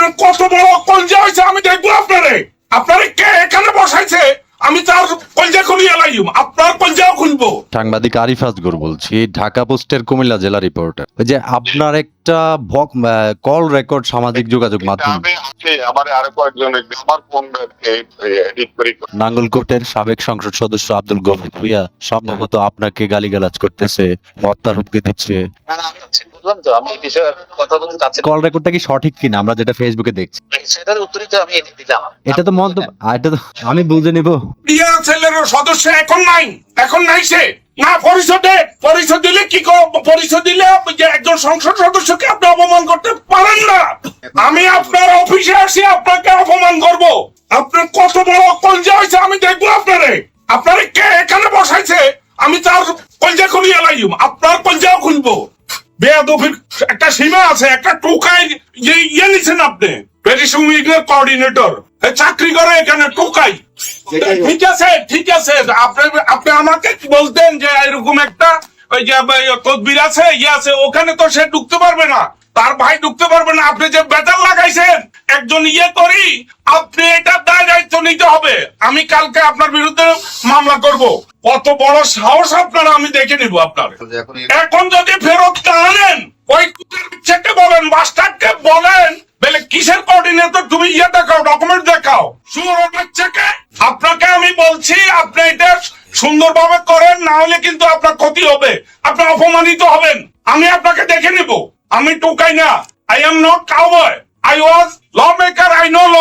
আপনার কত বড় কলজা হয়েছে আমি দেখবো আপনারে। আপনারে কে এখানে বসাইছে আমি তার কলজা খুলিয়ে লাইম, আপনার কলজাও খুলবো। সাংবাদিক আরিফ আসগর বলছি, ঢাকা পোস্টের কুমিল্লা জেলা রিপোর্টার। ওই যে আপনার একটা কল রেকর্ড সামাজিক যোগাযোগ মাধ্যম আমার আরো কয়েকজন আমার ফোন এডিট করে নাঙ্গলকোটের সাবেক সংসদ সদস্য আব্দুল গফুর ভূঁইয়া সম্ভবত আপনাকে গালিগালাজ করতেছে, হত্যার হুমকি দিচ্ছে। বুঝলাম তো, আমি এই বিষয়ে কথা বলতে চাচ্ছি। কল রেকর্ডটা কি সঠিক কিনা আমরা যেটা ফেসবুকে দেখছি, সেটার উত্তরই তো আমি দিলাম। এটা তো মন্তব্য, এটা তো আমি বুঝে নিব। ইয়ার ছেলের সদস্য এখন নাই সে না পরিষদে। পরিষদ দিলে কি পরিষদ দিলে যে একজন সংসদ সদস্যকে আপনি অপমান করতে পারেন না। আমি আপনার অফিসে আসি আপনাকে অপমান করব। আপনার কত বড় কলজা হয়েছে আমি দেখবো আপনারে। আপনারে কে এখানে বসাইছে আমি তার কলজা খুলিয়ে লাইম, আপনার কলজাও খুলবো। বেয়াদবির একটা সীমা আছে। একটা টোকাই যে নিছেন আপনি পেটিশন উইংয়ের কোঅর্ডিনেটর, চাকরি করে এখানে টোকাই। ঠিক আছে আপনি আমাকে বলতেন যে এরকম একটা ওই যে তদবির আছে আছে, ওখানে তো সে ঢুকতে পারবে না, তার ভাই ঢুকতে পারবে না। আপনি যে বেতার লাগাইছেন একজন করি, আপনি এটা দায় দায়িত্ব নিতে হবে। আমি কালকে আপনার বিরুদ্ধে মামলা করব। কত বড় সাহস আপনারা, আমি দেখে নিব আপনার। এখন যদি ফেরত না আনেন ওই ছেকে বলেন, মাস্টারকে বলেন বলে কিসের কোঅর্ডিনেটর তুমি দেখাও, ডকুমেন্ট দেখাও। সুন্দর বাচ্চাকে আপনাকে আমি বলছি আপনি এটা সুন্দরভাবে করেন, না হলে কিন্তু আপনার ক্ষতি হবে, আপনি অপমানিত হবেন। আমি আপনাকে দেখে নিব। আমি টোকাই না। I am not cowboy. I was law maker, I know law.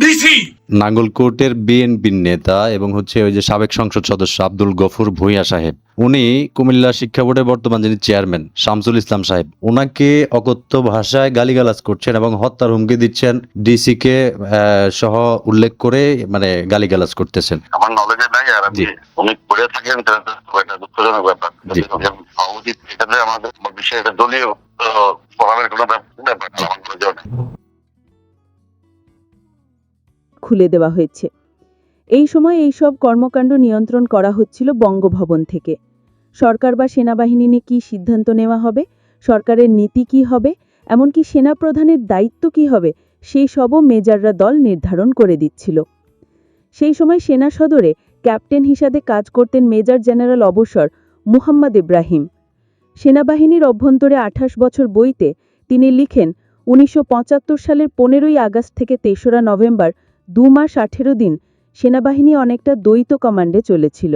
DC নাঙ্গলকোটের বিএনপির নেতা এবং হচ্ছে ওই যে সাবেক সংসদ সদস্য আব্দুল গফুর ভূঁইয়া সাহেব, উনি কুমিল্লা শিক্ষা বোর্ডের বর্তমান যিনি চেয়ারম্যান শামসুল ইসলাম সাহেব, ওনাকে অকথ্য ভাষায় গালিগালাজ করছেন এবং হত্যার হুমকি দিচ্ছেন। ডিসি কে সহ উল্লেখ করে মানে গালিগালাজ করতেছেন। আমার নলেজে নাই, আর আমি উনি করে থাকেন এটা দুঃখজনক ব্যাপার। উচিত এটাতে আমাদের বিষয়ে এটা দলীয় প্রভাবের কোনো ব্যাপার আমার নলেজেও নেই। খুলে দেওয়া হয়েছে। এই সময় এই সব কর্মকাণ্ড নিয়ন্ত্রণ করা হচ্ছিল বঙ্গভবন থেকে। সরকার বা সেনাবাহিনী নিয়ে কী সিদ্ধান্ত নেওয়া হবে, সরকারের নীতি কী হবে, এমনকি সেনাপ্রধানের দায়িত্ব কী হবে, সেই সবও মেজররা দল নির্ধারণ করে দিচ্ছিল। সেই সময় সেনা সদরে ক্যাপ্টেন হিসাবে কাজ করতেন মেজর জেনারেল অবসর মুহাম্মদ ইব্রাহিম। সেনাবাহিনীর অভ্যন্তরে 28 বছর বইতে তিনি লিখেন, 1975 সালের 15ই আগস্ট থেকে 3রা নভেম্বর 2 মাস 18 দিন সেনাবাহিনী অনেকটা দ্বৈত কমান্ডে চলেছিল।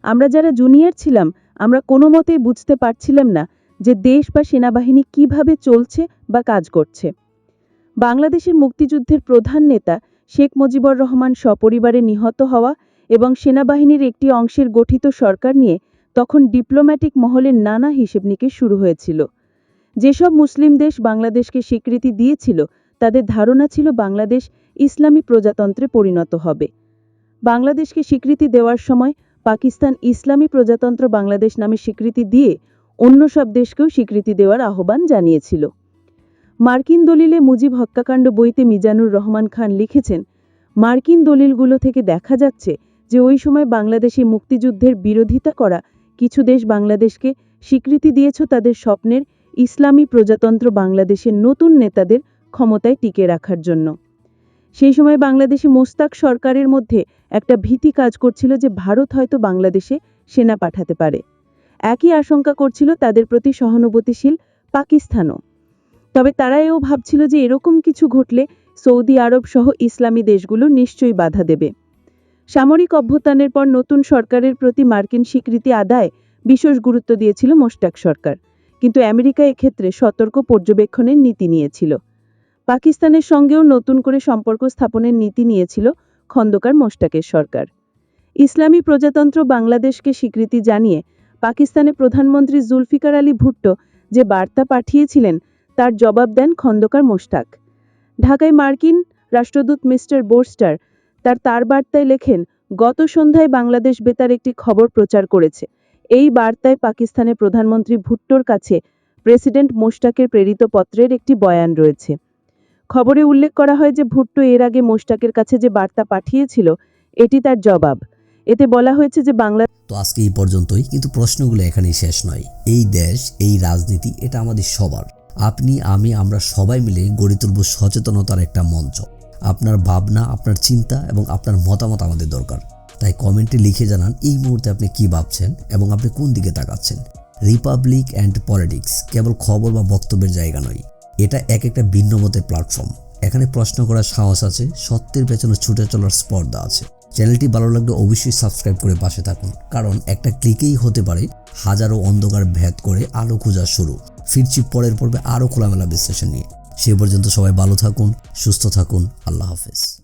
আমরা যারা জুনিয়র ছিলাম আমরা কোনো মতেই বুঝতে পারছিলাম না যে দেশ বা সেনাবাহিনী কিভাবে চলছে বা কাজ করছে। বাংলাদেশের মুক্তিযুদ্ধের প্রধান নেতা শেখ মুজিবুর রহমান সপরিবারে নিহত হওয়া এবং সেনাবাহিনীর একটি অংশের গঠিত সরকার নিয়ে তখন ডিপ্লোম্যাটিক মহলের নানা হিসেব নিকেশ শুরু হয়েছিল। যেসব মুসলিম দেশ বাংলাদেশকে স্বীকৃতি দিয়েছিল তাদের ধারণা ছিল বাংলাদেশ ইসলামী প্রজাতন্ত্রে পরিণত হবে। বাংলাদেশকে স্বীকৃতি দেওয়ার সময় পাকিস্তান ইসলামী প্রজাতন্ত্র বাংলাদেশ নামে স্বীকৃতি দিয়ে অন্য সব দেশকেও স্বীকৃতি দেওয়ার আহ্বান জানিয়েছিল। মার্কিন দলিলে মুজিব হত্যাকাণ্ড বইতে মিজানুর রহমান খান লিখেছেন, মার্কিন দলিলগুলো থেকে দেখা যাচ্ছে যে ওই সময় বাংলাদেশে মুক্তিযুদ্ধের বিরোধিতা করা কিছু দেশ বাংলাদেশকে স্বীকৃতি দিয়েছ তাদের স্বপ্নের ইসলামী প্রজাতন্ত্র বাংলাদেশের নতুন নেতাদের ক্ষমতায় টিকে রাখার জন্য। সেই সময় বাংলাদেশে মোস্তাক সরকারের মধ্যে একটা ভীতি কাজ করছিল যে ভারত হয়তো বাংলাদেশে সেনা পাঠাতে পারে। একই আশঙ্কা করছিল তাদের প্রতি সহানুভূতিশীল পাকিস্তানও। তবে তারা এও ভাবছিল যে এরকম কিছু ঘটলে সৌদি আরব সহ ইসলামী দেশগুলো নিশ্চয়ই বাধা দেবে। সামরিক অভ্যুত্থানের পর নতুন সরকারের প্রতি মার্কিন স্বীকৃতি আদায় বিশেষ গুরুত্ব দিয়েছিল মোস্তাক সরকার, কিন্তু আমেরিকা এক্ষেত্রে সতর্ক পর্যবেক্ষণের নীতি নিয়েছিল। পাকিস্তানের সঙ্গেও নতুন করে সম্পর্ক স্থাপনের নীতি নিয়েছিল খন্দকার মোশতাকের সরকার। ইসলামী প্রজাতন্ত্র বাংলাদেশকে স্বীকৃতি জানিয়ে পাকিস্তানের প্রধানমন্ত্রী জুলফিকার আলী ভুট্টো যে বার্তা পাঠিয়েছিলেন তার জবাব দেন খন্দকার মোশতাক। ঢাকায় মার্কিন রাষ্ট্রদূত মিস্টার বোরস্টার তার বার্তায় লেখেন, গত সন্ধ্যায় বাংলাদেশ বেতার একটি খবর প্রচার করেছে। এই বার্তায় পাকিস্তানের প্রধানমন্ত্রী ভুট্টোর কাছে প্রেসিডেন্ট মোশতাকের প্রেরিত পত্রের একটি বয়ান রয়েছে। খবরে উল্লেখ করা হয় যে ভুট্টো এর আগে মোশতাকের কাছে যে বার্তা পাঠিয়েছিল এটি তার জবাব। এতে বলা হয়েছে যে তো আজকে এই পর্যন্তই, কিন্তু প্রশ্নগুলো এখানেই শেষ নয়। এই দেশ, এই রাজনীতি, এটা আমাদের সবার। আপনি, আমি, আমরা সবাই মিলে গড়ে তুলব সচেতনতার একটা মঞ্চ। আপনার ভাবনা, আপনার চিন্তা এবং আপনার মতামত আমাদের দরকার। তাই কমেন্টে লিখে জানান এই মুহূর্তে আপনি কি ভাবছেন এবং আপনি কোন দিকে তাকাচ্ছেন। রিপাবলিক অ্যান্ড পলিটিক্স কেবল খবর বা বক্তব্যের জায়গা নয়, এটা একটা ভিন্ন মতের প্ল্যাটফর্ম। এখানে প্রশ্ন করার সাহস আছে, সত্যের পেছনে ছুটে চলার স্পর্ধা আছে। চ্যানেলটি ভালো লাগলে অবশ্যই সাবস্ক্রাইব করে পাশে থাকুন, কারণ একটা ক্লিকেই হতে পারে হাজারো অন্ধকার ভেদ করে আলো খোঁজা শুরু। ফিরছি পরের পর্বে আরও খোলামেলা বিশ্লেষণ নিয়ে। সে পর্যন্ত সবাই ভালো থাকুন, সুস্থ থাকুন। আল্লাহ হাফেজ।